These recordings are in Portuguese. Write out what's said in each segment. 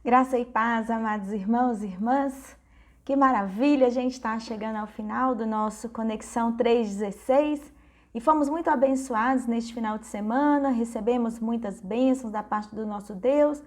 Graça e paz, amados irmãos e irmãs. Que maravilha, a gente está chegando ao final do nosso Conexão 316 e fomos muito abençoados neste final de semana, recebemos muitas bênçãos da parte do nosso Deus,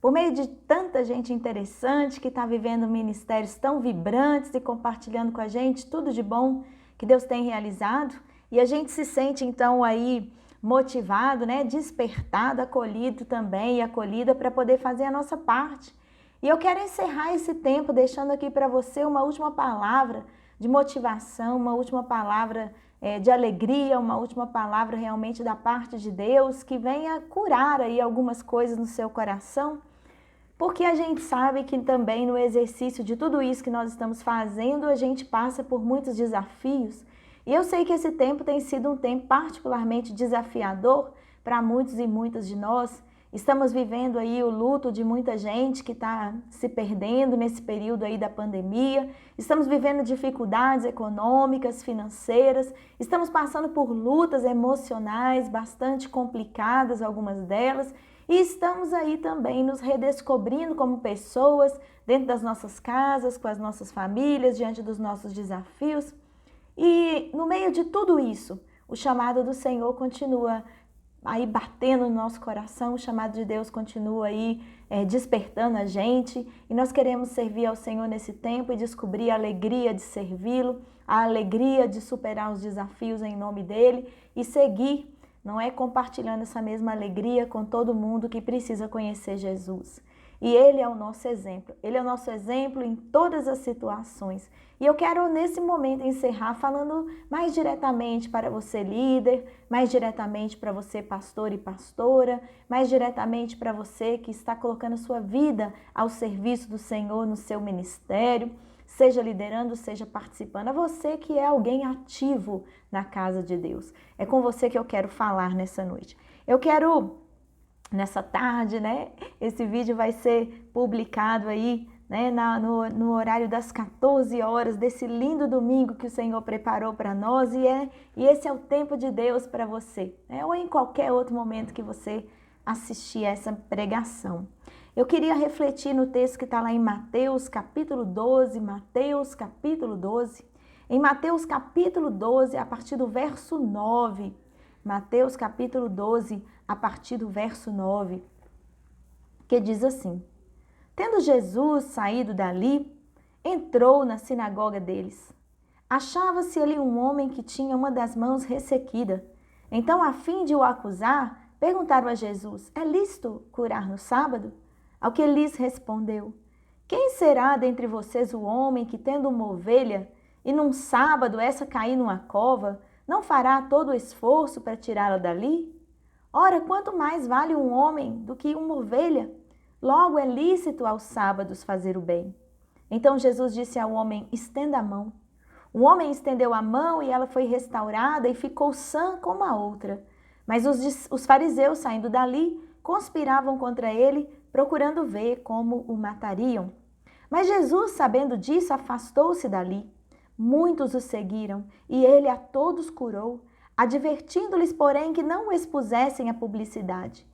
por meio de tanta gente interessante que está vivendo ministérios tão vibrantes e compartilhando com a gente tudo de bom que Deus tem realizado. E a gente se sente então aí motivado, despertado, acolhido também e acolhida para poder fazer a nossa parte. E eu quero encerrar esse tempo deixando aqui para você uma última palavra de motivação, uma última palavra de alegria, uma última palavra realmente da parte de Deus que venha curar aí algumas coisas no seu coração, porque a gente sabe que também no exercício de tudo isso que nós estamos fazendo, a gente passa por muitos desafios. E eu sei que esse tempo tem sido um tempo particularmente desafiador para muitos e muitas de nós. Estamos vivendo aí o luto de muita gente que está se perdendo nesse período aí da pandemia. Estamos vivendo dificuldades econômicas, financeiras. Estamos passando por lutas emocionais bastante complicadas, algumas delas. E estamos aí também nos redescobrindo como pessoas dentro das nossas casas, com as nossas famílias, diante dos nossos desafios. E no meio de tudo isso, o chamado do Senhor continua aí batendo no nosso coração, o chamado de Deus continua aí despertando a gente, e nós queremos servir ao Senhor nesse tempo e descobrir a alegria de servi-lo, a alegria de superar os desafios em nome dele e seguir, não é, compartilhando essa mesma alegria com todo mundo que precisa conhecer Jesus. E Ele é o nosso exemplo. Ele é o nosso exemplo em todas as situações. E eu quero, nesse momento, encerrar falando mais diretamente para você, líder, mais diretamente para você, pastor e pastora, mais diretamente para você que está colocando sua vida ao serviço do Senhor no seu ministério, seja liderando, seja participando. A você que é alguém ativo na casa de Deus. É com você que eu quero falar nessa noite. Eu quero... Nessa tarde, esse vídeo vai ser publicado aí, no horário das 14 horas desse lindo domingo que o Senhor preparou para nós e esse é o tempo de Deus para você, ou em qualquer outro momento que você assistir a essa pregação. Eu queria refletir no texto que está lá em Mateus capítulo 12, Em Mateus capítulo 12, a partir do verso 9, Mateus capítulo 12, a partir do verso 9, que diz assim: Tendo Jesus saído dali, entrou na sinagoga deles. Achava-se ali um homem que tinha uma das mãos ressequida. Então, a fim de o acusar, perguntaram a Jesus: É lícito curar no sábado? Ao que lhes respondeu: Quem será dentre vocês o homem que, tendo uma ovelha, e num sábado essa cair numa cova, não fará todo o esforço para tirá-la dali? Ora, quanto mais vale um homem do que uma ovelha? Logo é lícito aos sábados fazer o bem. Então Jesus disse ao homem: Estenda a mão. O homem estendeu a mão e ela foi restaurada e ficou sã como a outra. Mas os fariseus, saindo dali, conspiravam contra ele, procurando ver como o matariam. Mas Jesus, sabendo disso, afastou-se dali. Muitos o seguiram, e ele a todos curou, advertindo-lhes, porém, que não o expusessem à publicidade.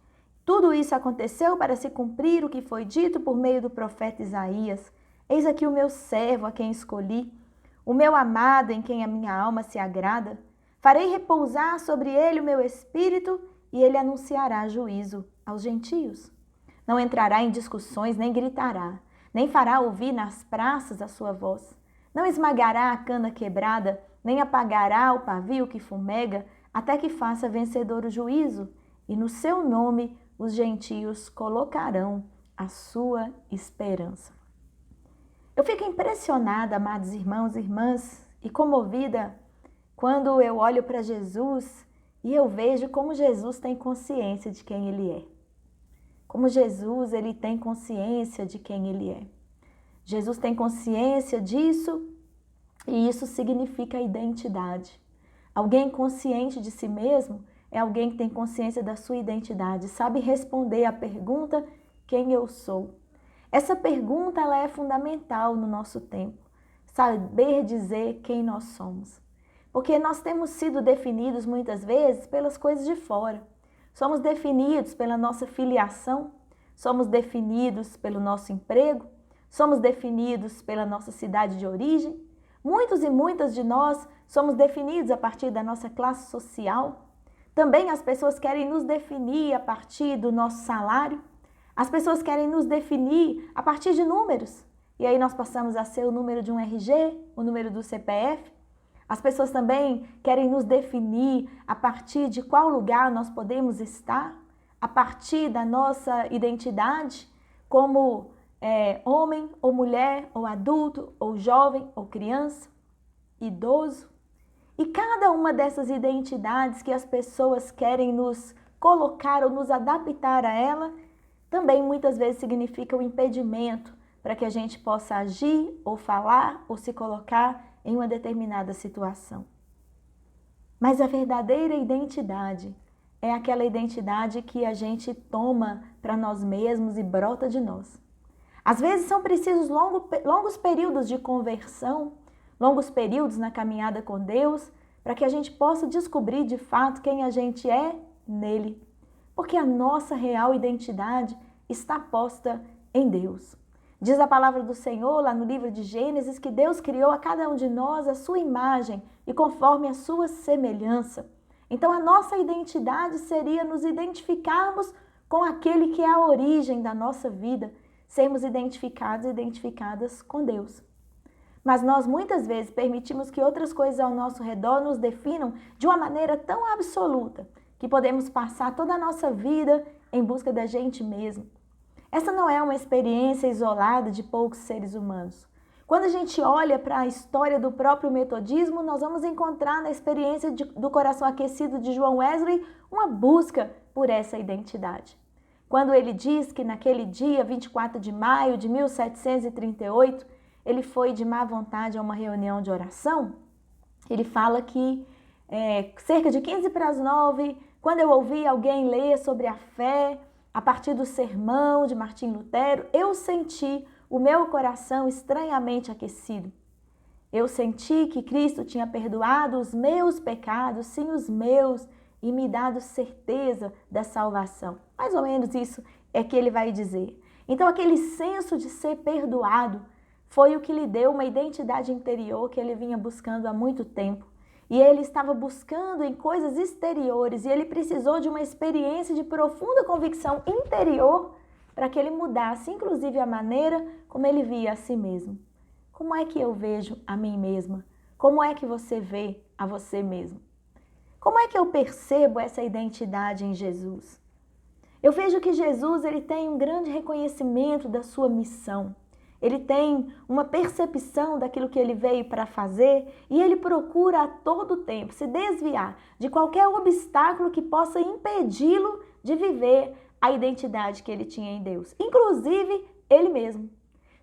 Tudo isso aconteceu para se cumprir o que foi dito por meio do profeta Isaías: Eis aqui o meu servo a quem escolhi, o meu amado em quem a minha alma se agrada. Farei repousar sobre ele o meu espírito, e ele anunciará juízo aos gentios. Não entrará em discussões, nem gritará, nem fará ouvir nas praças a sua voz. Não esmagará a cana quebrada, nem apagará o pavio que fumega, até que faça vencedor o juízo, e no seu nome os gentios colocarão a sua esperança. Eu fico impressionada, amados irmãos e irmãs, e comovida quando eu olho para Jesus e eu vejo como Jesus tem consciência de quem Ele é. Como Jesus, Ele tem consciência de quem Ele é. Jesus tem consciência disso e isso significa identidade. Alguém consciente de si mesmo é alguém que tem consciência da sua identidade, sabe responder à pergunta: quem eu sou? Essa pergunta ela é fundamental no nosso tempo, saber dizer quem nós somos. Porque nós temos sido definidos muitas vezes pelas coisas de fora. Somos definidos pela nossa filiação, somos definidos pelo nosso emprego, somos definidos pela nossa cidade de origem. Muitos e muitas de nós somos definidos a partir da nossa classe social. Também as pessoas querem nos definir a partir do nosso salário. As pessoas querem nos definir a partir de números. E aí nós passamos a ser o número de um RG, o número do CPF. As pessoas também querem nos definir a partir de qual lugar nós podemos estar, a partir da nossa identidade como homem ou mulher, ou adulto, ou jovem, ou criança, idoso. E cada uma dessas identidades que as pessoas querem nos colocar ou nos adaptar a ela, também muitas vezes significa um impedimento para que a gente possa agir ou falar ou se colocar em uma determinada situação. Mas a verdadeira identidade é aquela identidade que a gente toma para nós mesmos e brota de nós. Às vezes são precisos longos períodos de conversão, longos períodos na caminhada com Deus, para que a gente possa descobrir de fato quem a gente é nele. Porque a nossa real identidade está posta em Deus. Diz a palavra do Senhor lá no livro de Gênesis que Deus criou a cada um de nós a sua imagem e conforme a sua semelhança. Então a nossa identidade seria nos identificarmos com aquele que é a origem da nossa vida, sermos identificados e identificadas com Deus. Mas nós muitas vezes permitimos que outras coisas ao nosso redor nos definam de uma maneira tão absoluta que podemos passar toda a nossa vida em busca da gente mesmo. Essa não é uma experiência isolada de poucos seres humanos. Quando a gente olha para a história do próprio metodismo, nós vamos encontrar na experiência do coração aquecido de João Wesley uma busca por essa identidade. Quando ele diz que naquele dia, 24 de maio de 1738, ele foi de má vontade a uma reunião de oração, ele fala que cerca de 15 para as 9, quando eu ouvi alguém ler sobre a fé, a partir do sermão de Martim Lutero, eu senti o meu coração estranhamente aquecido. Eu senti que Cristo tinha perdoado os meus pecados, sim os meus, e me dado certeza da salvação. Mais ou menos isso é que ele vai dizer. Então aquele senso de ser perdoado foi o que lhe deu uma identidade interior que ele vinha buscando há muito tempo. E ele estava buscando em coisas exteriores e ele precisou de uma experiência de profunda convicção interior para que ele mudasse, inclusive, a maneira como ele via a si mesmo. Como é que eu vejo a mim mesma? Como é que você vê a você mesmo? Como é que eu percebo essa identidade em Jesus? Eu vejo que Jesus ele tem um grande reconhecimento da sua missão. Ele tem uma percepção daquilo que ele veio para fazer e ele procura a todo tempo se desviar de qualquer obstáculo que possa impedi-lo de viver a identidade que ele tinha em Deus, inclusive ele mesmo.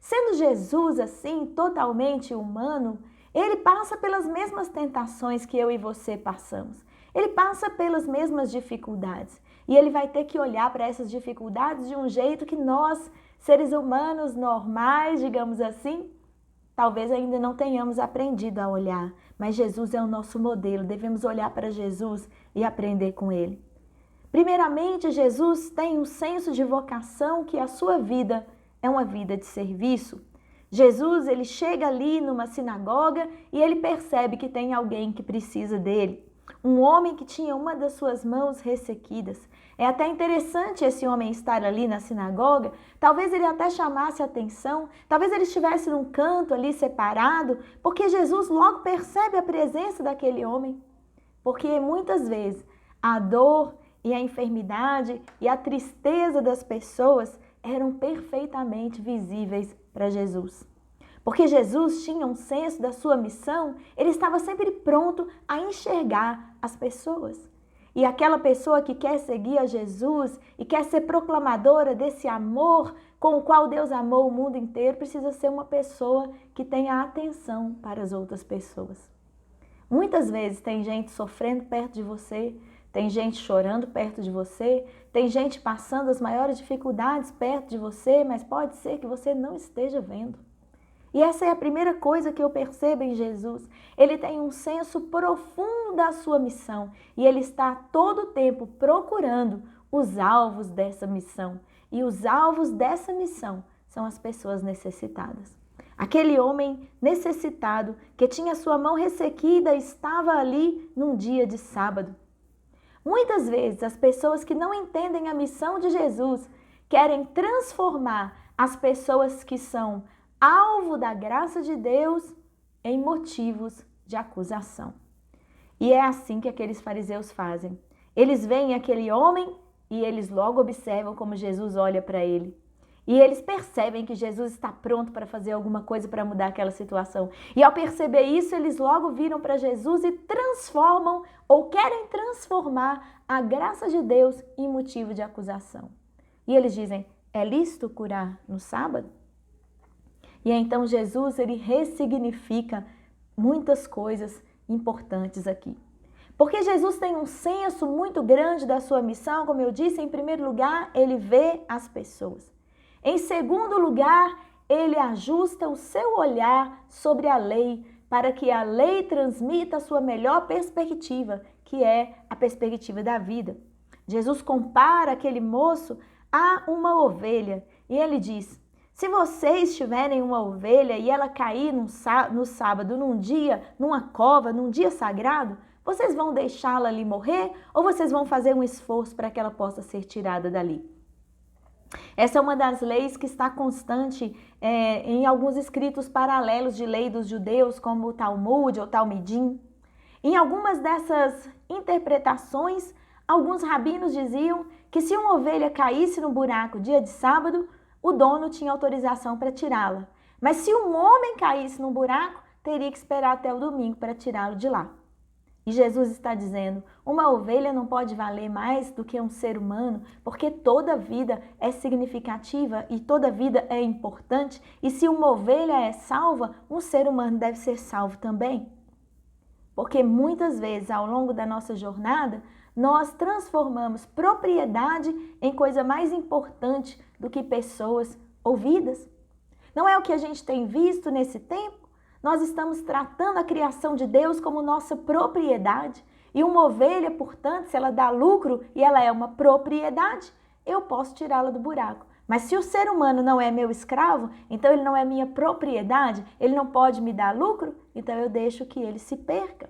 Sendo Jesus assim, totalmente humano, ele passa pelas mesmas tentações que eu e você passamos. Ele passa pelas mesmas dificuldades e ele vai ter que olhar para essas dificuldades de um jeito que nós, seres humanos normais, digamos assim, talvez ainda não tenhamos aprendido a olhar, mas Jesus é o nosso modelo, devemos olhar para Jesus e aprender com ele. Primeiramente, Jesus tem um senso de vocação que a sua vida é uma vida de serviço. Jesus, ele chega ali numa sinagoga e ele percebe que tem alguém que precisa dele. Um homem que tinha uma das suas mãos ressequidas. É até interessante esse homem estar ali na sinagoga, talvez ele até chamasse atenção, talvez ele estivesse num canto ali separado, porque Jesus logo percebe a presença daquele homem. Porque muitas vezes a dor e a enfermidade e a tristeza das pessoas eram perfeitamente visíveis para Jesus. Porque Jesus tinha um senso da sua missão, ele estava sempre pronto a enxergar as pessoas. E aquela pessoa que quer seguir a Jesus e quer ser proclamadora desse amor com o qual Deus amou o mundo inteiro, precisa ser uma pessoa que tenha atenção para as outras pessoas. Muitas vezes tem gente sofrendo perto de você, tem gente chorando perto de você, tem gente passando as maiores dificuldades perto de você, mas pode ser que você não esteja vendo. E essa é a primeira coisa que eu percebo em Jesus. Ele tem um senso profundo da sua missão e ele está todo o tempo procurando os alvos dessa missão. E os alvos dessa missão são as pessoas necessitadas. Aquele homem necessitado que tinha sua mão ressequida estava ali num dia de sábado. Muitas vezes as pessoas que não entendem a missão de Jesus querem transformar as pessoas que são alvo da graça de Deus em motivos de acusação. E é assim que aqueles fariseus fazem. Eles veem aquele homem e eles logo observam como Jesus olha para ele. E eles percebem que Jesus está pronto para fazer alguma coisa para mudar aquela situação. E ao perceber isso, eles logo viram para Jesus e transformam ou querem transformar a graça de Deus em motivo de acusação. E eles dizem, é lícito curar no sábado? E então Jesus, ele ressignifica muitas coisas importantes aqui. Porque Jesus tem um senso muito grande da sua missão, como eu disse, em primeiro lugar, ele vê as pessoas. Em segundo lugar, ele ajusta o seu olhar sobre a lei para que a lei transmita a sua melhor perspectiva, que é a perspectiva da vida. Jesus compara aquele moço a uma ovelha e ele diz, se vocês tiverem uma ovelha e ela cair no sábado, num dia, numa cova, num dia sagrado, vocês vão deixá-la ali morrer ou vocês vão fazer um esforço para que ela possa ser tirada dali? Essa é uma das leis que está constante em alguns escritos paralelos de lei dos judeus, como o Talmud ou Talmidim. Em algumas dessas interpretações, alguns rabinos diziam que se uma ovelha caísse no buraco dia de sábado, o dono tinha autorização para tirá-la. Mas se um homem caísse no buraco, teria que esperar até o domingo para tirá-lo de lá. E Jesus está dizendo, uma ovelha não pode valer mais do que um ser humano, porque toda vida é significativa e toda vida é importante. E se uma ovelha é salva, um ser humano deve ser salvo também. Porque muitas vezes, ao longo da nossa jornada, nós transformamos propriedade em coisa mais importante do que pessoas ou vidas. Não é o que a gente tem visto nesse tempo? Nós estamos tratando a criação de Deus como nossa propriedade. E uma ovelha, portanto, se ela dá lucro e ela é uma propriedade, eu posso tirá-la do buraco. Mas se o ser humano não é meu escravo, então ele não é minha propriedade, ele não pode me dar lucro, então eu deixo que ele se perca.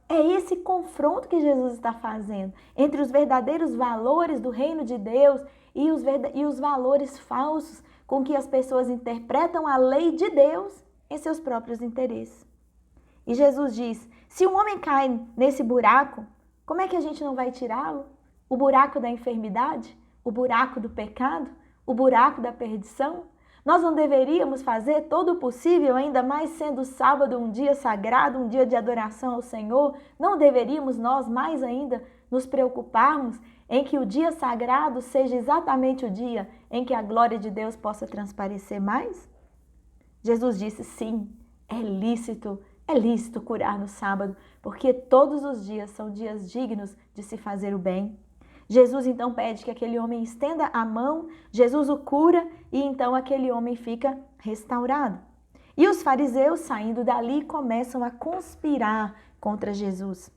É esse confronto que Jesus está fazendo entre os verdadeiros valores do reino de Deus e os valores falsos com que as pessoas interpretam a lei de Deus em seus próprios interesses. E Jesus diz, se um homem cai nesse buraco, como é que a gente não vai tirá-lo? O buraco da enfermidade? O buraco do pecado? O buraco da perdição? Nós não deveríamos fazer todo o possível, ainda mais sendo sábado um dia sagrado, um dia de adoração ao Senhor? Não deveríamos nós mais ainda nos preocuparmos em que o dia sagrado seja exatamente o dia em que a glória de Deus possa transparecer mais? Jesus disse, sim, é lícito curar no sábado, porque todos os dias são dias dignos de se fazer o bem. Jesus então pede que aquele homem estenda a mão, Jesus o cura e então aquele homem fica restaurado. E os fariseus, saindo dali, começam a conspirar contra Jesus.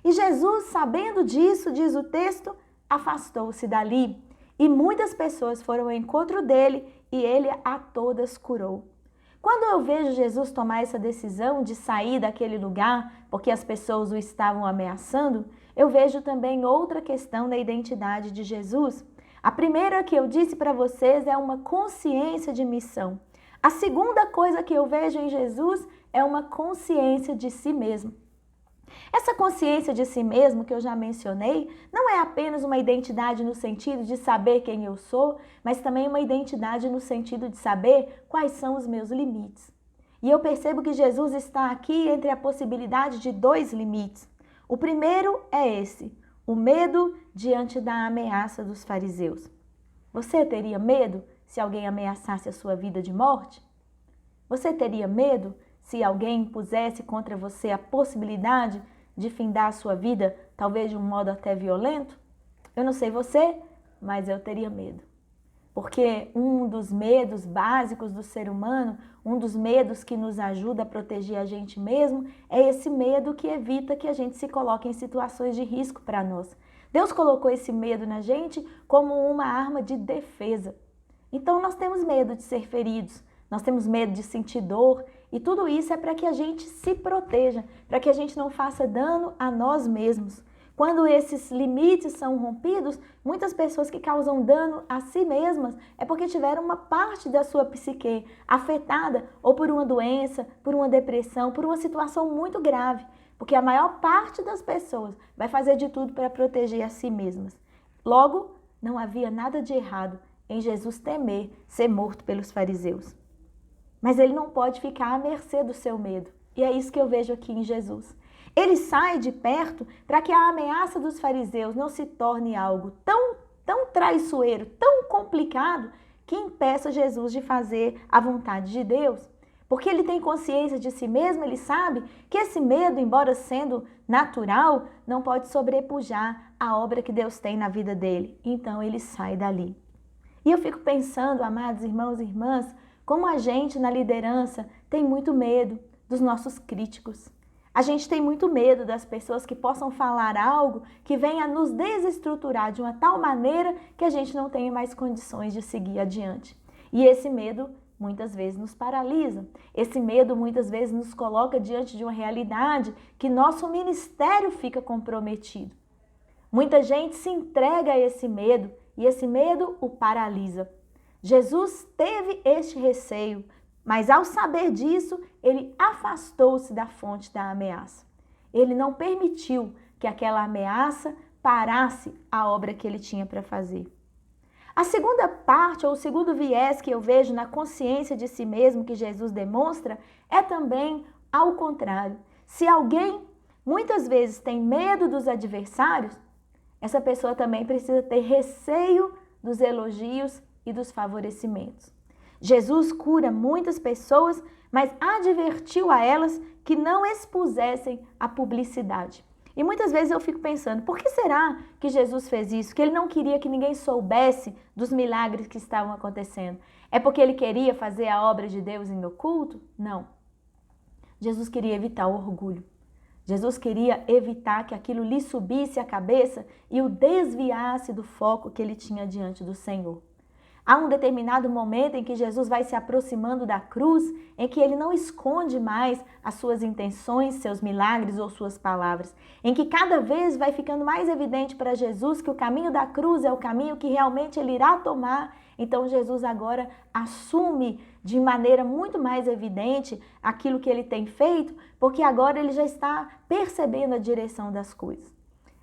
E Jesus, sabendo disso, diz o texto, afastou-se dali. E muitas pessoas foram ao encontro dele e ele a todas curou. Quando eu vejo Jesus tomar essa decisão de sair daquele lugar, porque as pessoas o estavam ameaçando, eu vejo também outra questão da identidade de Jesus. A primeira que eu disse para vocês é uma consciência de missão. A segunda coisa que eu vejo em Jesus é uma consciência de si mesmo. Essa consciência de si mesmo que eu já mencionei não é apenas uma identidade no sentido de saber quem eu sou, mas também uma identidade no sentido de saber quais são os meus limites. E eu percebo que Jesus está aqui entre a possibilidade de dois limites. O primeiro é esse, o medo diante da ameaça dos fariseus. Você teria medo se alguém ameaçasse a sua vida de morte? Você teria medo se alguém pusesse contra você a possibilidade de findar a sua vida, talvez de um modo até violento? Eu não sei você, mas eu teria medo. Porque um dos medos básicos do ser humano, um dos medos que nos ajuda a proteger a gente mesmo, é esse medo que evita que a gente se coloque em situações de risco para nós. Deus colocou esse medo na gente como uma arma de defesa. Então nós temos medo de ser feridos, nós temos medo de sentir dor, e tudo isso é para que a gente se proteja, para que a gente não faça dano a nós mesmos. Quando esses limites são rompidos, muitas pessoas que causam dano a si mesmas é porque tiveram uma parte da sua psique afetada ou por uma doença, por uma depressão, por uma situação muito grave. Porque a maior parte das pessoas vai fazer de tudo para proteger a si mesmas. Logo, não havia nada de errado em Jesus temer ser morto pelos fariseus. Mas ele não pode ficar à mercê do seu medo. E é isso que eu vejo aqui em Jesus. Ele sai de perto para que a ameaça dos fariseus não se torne algo tão traiçoeiro, tão complicado, que impeça Jesus de fazer a vontade de Deus. Porque ele tem consciência de si mesmo, ele sabe que esse medo, embora sendo natural, não pode sobrepujar a obra que Deus tem na vida dele. Então ele sai dali. E eu fico pensando, amados irmãos e irmãs, como a gente na liderança tem muito medo dos nossos críticos. A gente tem muito medo das pessoas que possam falar algo que venha nos desestruturar de uma tal maneira que a gente não tenha mais condições de seguir adiante. E esse medo muitas vezes nos paralisa. Esse medo muitas vezes nos coloca diante de uma realidade que nosso ministério fica comprometido. Muita gente se entrega a esse medo e esse medo o paralisa. Jesus teve este receio, mas ao saber disso, ele afastou-se da fonte da ameaça. Ele não permitiu que aquela ameaça parasse a obra que ele tinha para fazer. A segunda parte, ou o segundo viés que eu vejo na consciência de si mesmo que Jesus demonstra, é também ao contrário. Se alguém muitas vezes tem medo dos adversários, essa pessoa também precisa ter receio dos elogios e dos favorecimentos. Jesus cura muitas pessoas, mas advertiu a elas que não expusessem a publicidade. E muitas vezes eu fico pensando, por que será que Jesus fez isso? Que ele não queria que ninguém soubesse dos milagres que estavam acontecendo? É porque ele queria fazer a obra de Deus em oculto? Não. Jesus queria evitar o orgulho. Jesus queria evitar que aquilo lhe subisse à cabeça e o desviasse do foco que ele tinha diante do Senhor. Há um determinado momento em que Jesus vai se aproximando da cruz, em que ele não esconde mais as suas intenções, seus milagres ou suas palavras, em que cada vez vai ficando mais evidente para Jesus que o caminho da cruz é o caminho que realmente ele irá tomar. Então Jesus agora assume de maneira muito mais evidente aquilo que ele tem feito, porque agora ele já está percebendo a direção das coisas.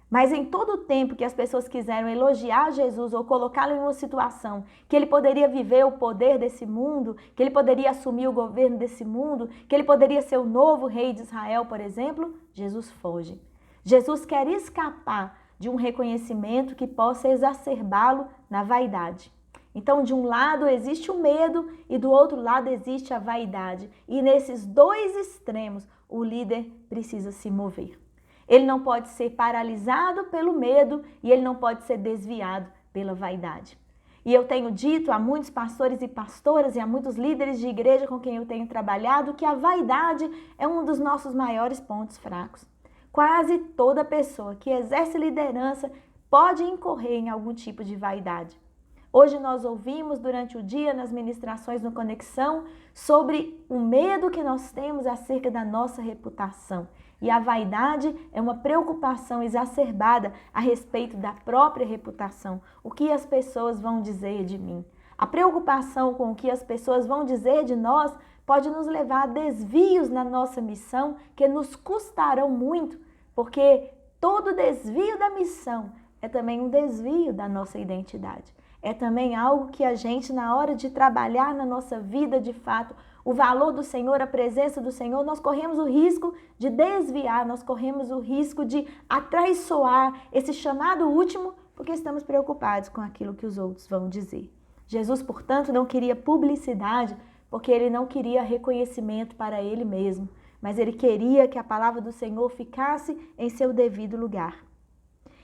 Mas em todo o tempo que as pessoas quiseram elogiar Jesus ou colocá-lo em uma situação que ele poderia viver o poder desse mundo, que ele poderia assumir o governo desse mundo, que ele poderia ser o novo rei de Israel, por exemplo, Jesus foge. Jesus quer escapar de um reconhecimento que possa exacerbá-lo na vaidade. Então, de um lado existe o medo e do outro lado existe a vaidade. E nesses dois extremos, o líder precisa se mover. Ele não pode ser paralisado pelo medo e ele não pode ser desviado pela vaidade. E eu tenho dito a muitos pastores e pastoras e a muitos líderes de igreja com quem eu tenho trabalhado que a vaidade é um dos nossos maiores pontos fracos. Quase toda pessoa que exerce liderança pode incorrer em algum tipo de vaidade. Hoje nós ouvimos durante o dia nas ministrações no Conexão sobre o medo que nós temos acerca da nossa reputação. E a vaidade é uma preocupação exacerbada a respeito da própria reputação. O que as pessoas vão dizer de mim? A preocupação com o que as pessoas vão dizer de nós pode nos levar a desvios na nossa missão que nos custarão muito, porque todo desvio da missão é também um desvio da nossa identidade. É também algo que a gente, na hora de trabalhar na nossa vida de fato, o valor do Senhor, a presença do Senhor, nós corremos o risco de desviar, nós corremos o risco de atraiçoar esse chamado último, porque estamos preocupados com aquilo que os outros vão dizer. Jesus, portanto, não queria publicidade, porque ele não queria reconhecimento para ele mesmo, mas ele queria que a palavra do Senhor ficasse em seu devido lugar.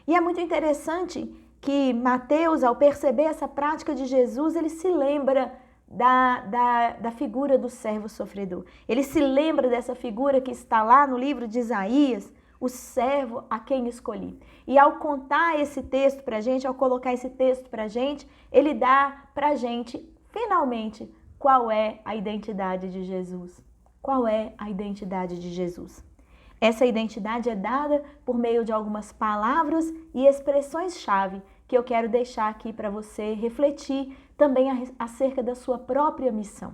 E é muito interessante que Mateus, ao perceber essa prática de Jesus, ele se lembra da figura do servo sofredor. Ele se lembra dessa figura que está lá no livro de Isaías, o servo a quem escolhi. E ao contar esse texto para a gente, ao colocar esse texto para a gente, ele dá para a gente, finalmente, qual é a identidade de Jesus. Qual é a identidade de Jesus? Essa identidade é dada por meio de algumas palavras e expressões-chave que eu quero deixar aqui para você refletir também acerca da sua própria missão.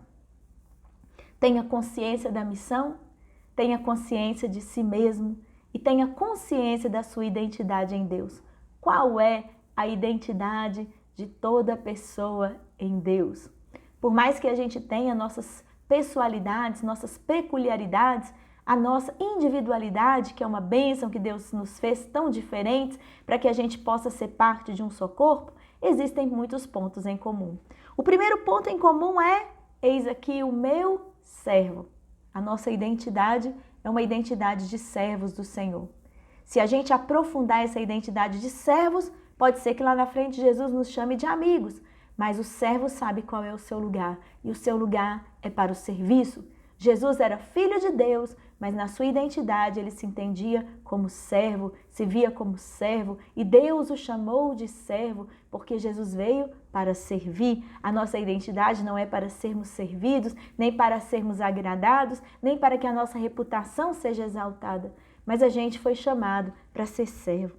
Tenha consciência da missão, tenha consciência de si mesmo e tenha consciência da sua identidade em Deus. Qual é a identidade de toda pessoa em Deus? Por mais que a gente tenha nossas pessoalidades, nossas peculiaridades, a nossa individualidade, que é uma bênção que Deus nos fez tão diferentes para que a gente possa ser parte de um só corpo, existem muitos pontos em comum. O primeiro ponto em comum é: eis aqui o meu servo. A nossa identidade é uma identidade de servos do Senhor. Se a gente aprofundar essa identidade de servos, pode ser que lá na frente Jesus nos chame de amigos, mas o servo sabe qual é o seu lugar, e o seu lugar é para o serviço. Jesus era filho de Deus, mas na sua identidade ele se entendia como servo, se via como servo, e Deus o chamou de servo porque Jesus veio para servir. A nossa identidade não é para sermos servidos, nem para sermos agradados, nem para que a nossa reputação seja exaltada, mas a gente foi chamado para ser servo,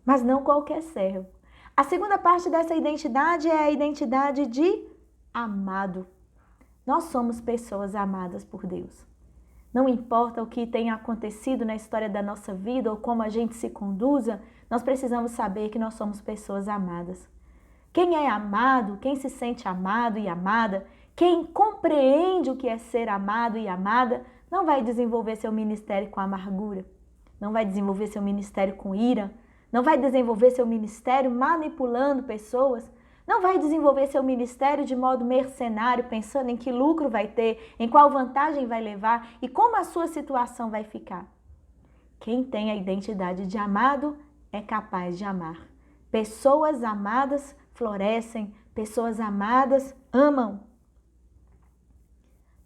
mas não qualquer servo. A segunda parte dessa identidade é a identidade de amado. Nós somos pessoas amadas por Deus. Não importa o que tenha acontecido na história da nossa vida ou como a gente se conduza, nós precisamos saber que nós somos pessoas amadas. Quem é amado, quem se sente amado e amada, quem compreende o que é ser amado e amada, não vai desenvolver seu ministério com amargura, não vai desenvolver seu ministério com ira, não vai desenvolver seu ministério manipulando pessoas, não vai desenvolver seu ministério de modo mercenário, pensando em que lucro vai ter, em qual vantagem vai levar e como a sua situação vai ficar. Quem tem a identidade de amado é capaz de amar. Pessoas amadas florescem, pessoas amadas amam.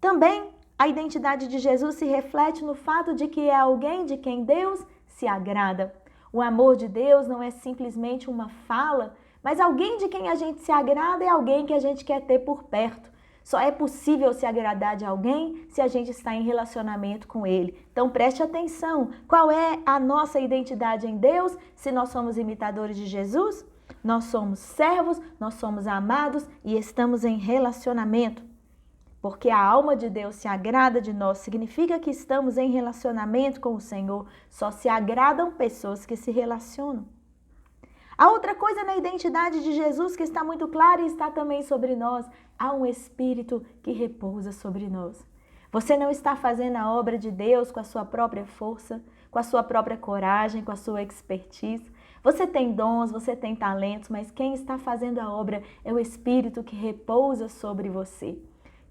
Também a identidade de Jesus se reflete no fato de que é alguém de quem Deus se agrada. O amor de Deus não é simplesmente uma fala, mas alguém de quem a gente se agrada é alguém que a gente quer ter por perto. Só é possível se agradar de alguém se a gente está em relacionamento com ele. Então preste atenção, qual é a nossa identidade em Deus se nós somos imitadores de Jesus? Nós somos servos, nós somos amados e estamos em relacionamento. Porque a alma de Deus se agrada de nós, significa que estamos em relacionamento com o Senhor. Só se agradam pessoas que se relacionam. A outra coisa na identidade de Jesus que está muito clara e está também sobre nós, há um Espírito que repousa sobre nós. Você não está fazendo a obra de Deus com a sua própria força, com a sua própria coragem, com a sua expertise. Você tem dons, você tem talentos, mas quem está fazendo a obra é o Espírito que repousa sobre você.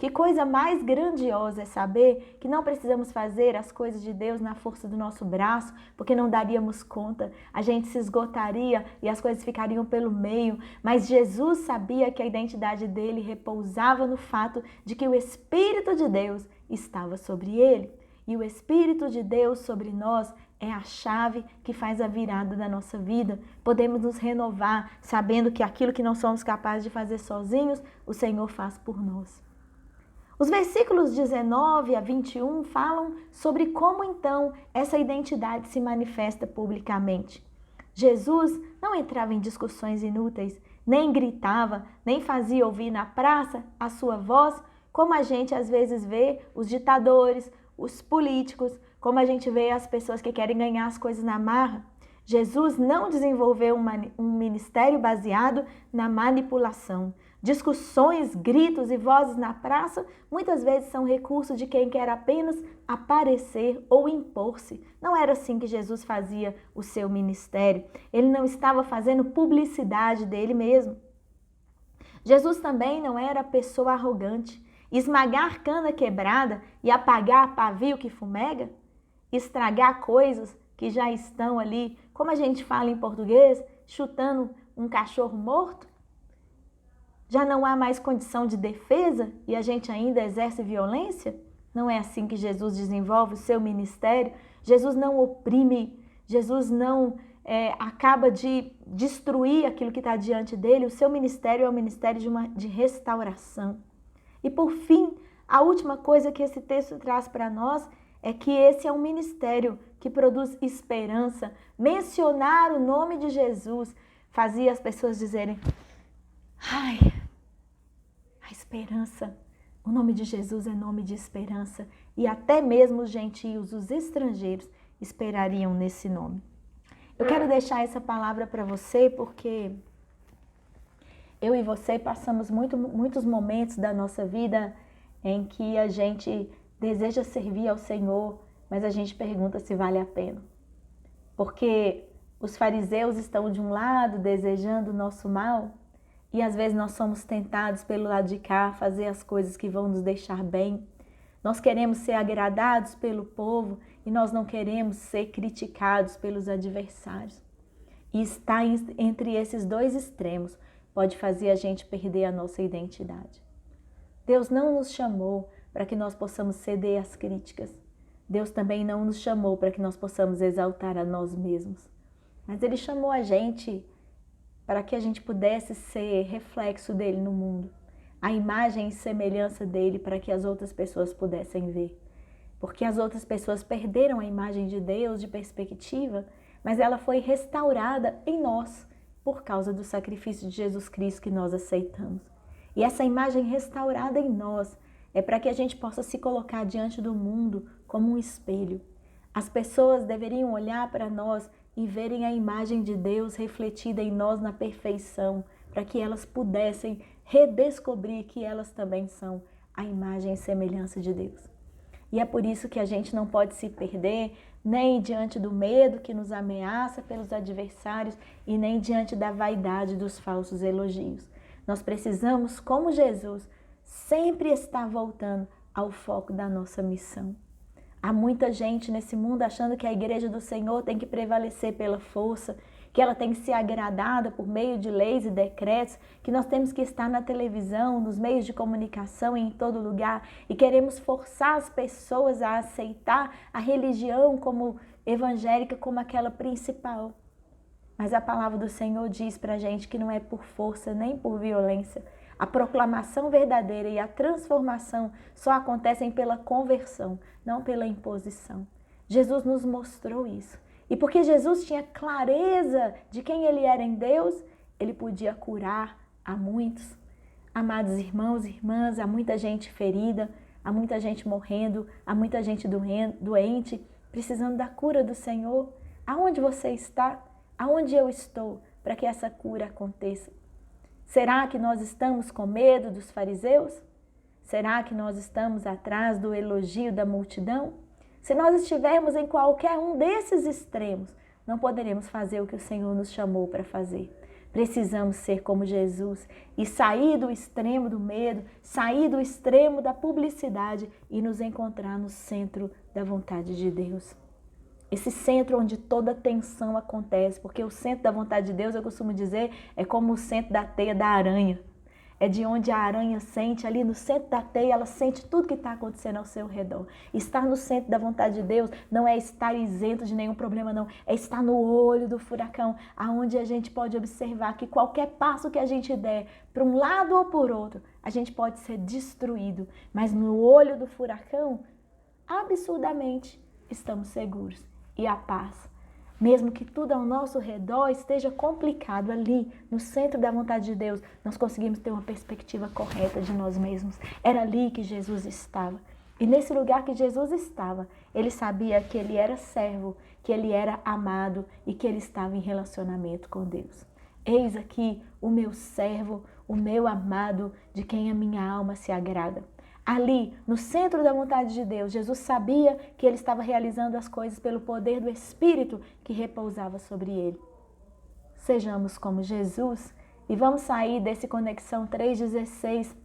Que coisa mais grandiosa é saber que não precisamos fazer as coisas de Deus na força do nosso braço, porque não daríamos conta, a gente se esgotaria e as coisas ficariam pelo meio. Mas Jesus sabia que a identidade dele repousava no fato de que o Espírito de Deus estava sobre ele. E o Espírito de Deus sobre nós é a chave que faz a virada da nossa vida. Podemos nos renovar sabendo que aquilo que não somos capazes de fazer sozinhos, o Senhor faz por nós. Os versículos 19 a 21 falam sobre como então essa identidade se manifesta publicamente. Jesus não entrava em discussões inúteis, nem gritava, nem fazia ouvir na praça a sua voz, como a gente às vezes vê os ditadores, os políticos, como a gente vê as pessoas que querem ganhar as coisas na marra. Jesus não desenvolveu um ministério baseado na manipulação. Discussões, gritos e vozes na praça muitas vezes são recurso de quem quer apenas aparecer ou impor-se. Não era assim que Jesus fazia o seu ministério. Ele não estava fazendo publicidade dele mesmo. Jesus também não era pessoa arrogante. Esmagar cana quebrada e apagar pavio que fumega? Estragar coisas que já estão ali, como a gente fala em português, chutando um cachorro morto? Já não há mais condição de defesa e a gente ainda exerce violência? Não é assim que Jesus desenvolve o seu ministério. Jesus não oprime, Jesus não acaba de destruir aquilo que está diante dele. O seu ministério é o ministério de restauração. E por fim, a última coisa que esse texto traz para nós é que esse é um ministério que produz esperança. Mencionar o nome de Jesus fazia as pessoas dizerem: ai, a esperança. O nome de Jesus é nome de esperança. E até mesmo os gentios, os estrangeiros, esperariam nesse nome. Eu quero deixar essa palavra para você porque eu e você passamos muitos momentos da nossa vida em que a gente deseja servir ao Senhor, mas a gente pergunta se vale a pena. Porque os fariseus estão de um lado desejando o nosso mal e às vezes nós somos tentados pelo lado de cá fazer as coisas que vão nos deixar bem. Nós queremos ser agradados pelo povo e nós não queremos ser criticados pelos adversários. E estar entre esses dois extremos pode fazer a gente perder a nossa identidade. Deus não nos chamou para que nós possamos ceder às críticas. Deus também não nos chamou para que nós possamos exaltar a nós mesmos. Mas Ele chamou a gente para que a gente pudesse ser reflexo dele no mundo. A imagem e semelhança dele para que as outras pessoas pudessem ver. Porque as outras pessoas perderam a imagem de Deus de perspectiva, mas ela foi restaurada em nós por causa do sacrifício de Jesus Cristo que nós aceitamos. E essa imagem restaurada em nós é para que a gente possa se colocar diante do mundo como um espelho. As pessoas deveriam olhar para nós e verem a imagem de Deus refletida em nós na perfeição, para que elas pudessem redescobrir que elas também são a imagem e semelhança de Deus. E é por isso que a gente não pode se perder nem diante do medo que nos ameaça pelos adversários e nem diante da vaidade dos falsos elogios. Nós precisamos, como Jesus, sempre estar voltando ao foco da nossa missão. Há muita gente nesse mundo achando que a igreja do Senhor tem que prevalecer pela força, que ela tem que ser agradada por meio de leis e decretos, que nós temos que estar na televisão, nos meios de comunicação e em todo lugar, e queremos forçar as pessoas a aceitar a religião como evangélica como aquela principal. Mas a palavra do Senhor diz pra gente que não é por força nem por violência. A proclamação verdadeira e a transformação só acontecem pela conversão, não pela imposição. Jesus nos mostrou isso. E porque Jesus tinha clareza de quem Ele era em Deus, Ele podia curar a muitos. Amados irmãos e irmãs, há muita gente ferida, há muita gente morrendo, há muita gente doente, precisando da cura do Senhor. Aonde você está? Aonde eu estou para que essa cura aconteça? Será que nós estamos com medo dos fariseus? Será que nós estamos atrás do elogio da multidão? Se nós estivermos em qualquer um desses extremos, não poderemos fazer o que o Senhor nos chamou para fazer. Precisamos ser como Jesus e sair do extremo do medo, sair do extremo da publicidade e nos encontrar no centro da vontade de Deus. Esse centro onde toda tensão acontece, porque o centro da vontade de Deus, eu costumo dizer, é como o centro da teia da aranha. É de onde a aranha sente, ali no centro da teia, ela sente tudo que está acontecendo ao seu redor. Estar no centro da vontade de Deus não é estar isento de nenhum problema, não. É estar no olho do furacão, aonde a gente pode observar que qualquer passo que a gente der, para um lado ou por outro, a gente pode ser destruído. Mas no olho do furacão, absurdamente, estamos seguros. E a paz. Mesmo que tudo ao nosso redor esteja complicado, ali no centro da vontade de Deus, nós conseguimos ter uma perspectiva correta de nós mesmos. Era ali que Jesus estava. E nesse lugar que Jesus estava, ele sabia que ele era servo, que ele era amado e que ele estava em relacionamento com Deus. Eis aqui o meu servo, o meu amado, de quem a minha alma se agrada. Ali, no centro da vontade de Deus, Jesus sabia que ele estava realizando as coisas pelo poder do Espírito que repousava sobre ele. Sejamos como Jesus e vamos sair desse Conexão 316,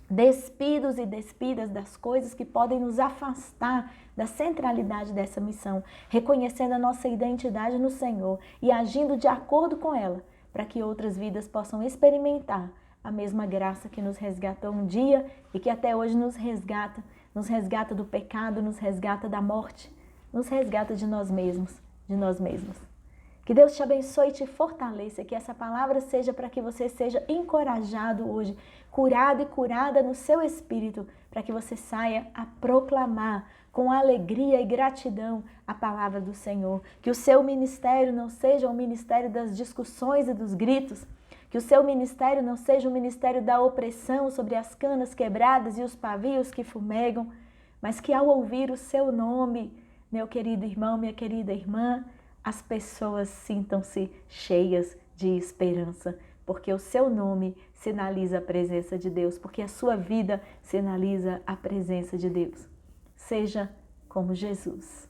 despidos e despidas das coisas que podem nos afastar da centralidade dessa missão, reconhecendo a nossa identidade no Senhor e agindo de acordo com ela, para que outras vidas possam experimentar a mesma graça que nos resgatou um dia e que até hoje nos resgata nos resgata do pecado, nos resgata da morte, nos resgata de nós mesmos, Que Deus te abençoe e te fortaleça, que essa palavra seja para que você seja encorajado hoje, curado e curada no seu espírito, para que você saia a proclamar com alegria e gratidão a palavra do Senhor. Que o seu ministério não seja um ministério das discussões e dos gritos, que o seu ministério não seja um ministério da opressão sobre as canas quebradas e os pavios que fumegam, mas que ao ouvir o seu nome, meu querido irmão, minha querida irmã, as pessoas sintam-se cheias de esperança, porque o seu nome sinaliza a presença de Deus, porque a sua vida sinaliza a presença de Deus. Seja como Jesus.